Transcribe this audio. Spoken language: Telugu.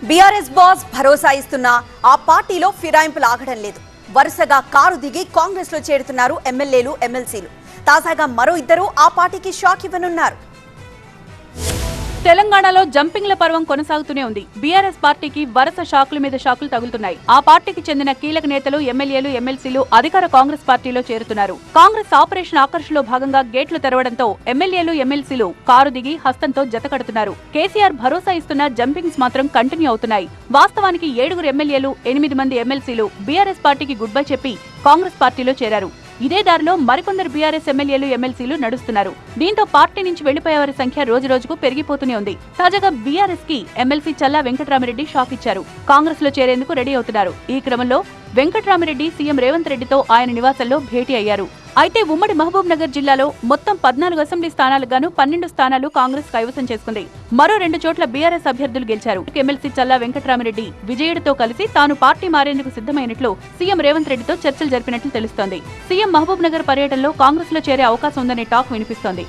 బీఆర్ఎస్ బాస్ భరోసా ఇస్తున్నా ఆ పార్టీలో ఫిరాయింపులు ఆగడం లేదు. వరుసగా కారు దిగి కాంగ్రెస్ లో చేరుతున్నారు ఎమ్మెల్యేలు, ఎమ్మెల్సీలు. తాజాగా మరో ఇద్దరు ఆ పార్టీకి షాక్ ఇవ్వనున్నారు. తెలంగాణలో జంపింగ్ల పర్వం కొనసాగుతూనే ఉంది. బీఆర్ఎస్ పార్టీకి వరుస షాకుల మీద షాకులు తగులుతున్నాయి. ఆ పార్టీకి చెందిన కీలక నేతలు, ఎమ్మెల్యేలు, ఎమ్మెల్సీలు అధికార కాంగ్రెస్ పార్టీలో చేరుతున్నారు. కాంగ్రెస్ ఆపరేషన్ ఆకర్ష్ లో భాగంగా గేట్లు తెరవడంతో ఎమ్మెల్యేలు, ఎమ్మెల్సీలు కారు దిగి హస్తంతో జతకడుతున్నారు. కేసీఆర్ భరోసా ఇస్తున్న జంపింగ్స్ మాత్రం కంటిన్యూ అవుతున్నాయి. వాస్తవానికి 7 ఎమ్మెల్యేలు, 8 మంది ఎమ్మెల్సీలు బీఆర్ఎస్ పార్టీకి గుడ్ బై చెప్పి కాంగ్రెస్ పార్టీలో చేరారు. ఇదే దారిలో మరికొందరు బీఆర్ఎస్ ఎమ్మెల్యేలు, ఎమ్మెల్సీలు నడుస్తున్నారు. దీంతో పార్టీ నుంచి వెళ్లిపోయేవారి సంఖ్య రోజురోజుకు పెరిగిపోతూనే ఉంది. తాజాగా బీఆర్ఎస్ కి ఎమ్మెల్సీ చల్లా వెంకట్రామిరెడ్డి షాక్ ఇచ్చారు. కాంగ్రెస్ లో చేరేందుకు రెడీ అవుతున్నారు. ఈ క్రమంలో వెంకట్రామిరెడ్డి సీఎం రేవంత్ రెడ్డితో ఆయన నివాసంలో భేటీ అయ్యారు. అయితే ఉమ్మడి మహబూబ్ నగర్ జిల్లాలో మొత్తం 14 అసెంబ్లీ స్థానాలకు గాను 12 స్థానాలు కాంగ్రెస్ కైవసం చేసుకుంది. మరో 2 చోట్ల బీఆర్ఎస్ అభ్యర్థులు గెలిచారు. ఎమ్మెల్సీ చల్లా వెంకట్రామిరెడ్డి విజయుడితో కలిసి తాను పార్టీ మారేందుకు సిద్ధమైనట్లు సీఎం రేవంత్ రెడ్డితో చర్చలు జరిపినట్లు తెలుస్తోంది. సీఎం మహబూబ్ నగర్ పర్యటనలో కాంగ్రెస్ లో చేరే అవకాశం ఉందనే టాక్ వినిపిస్తోంది.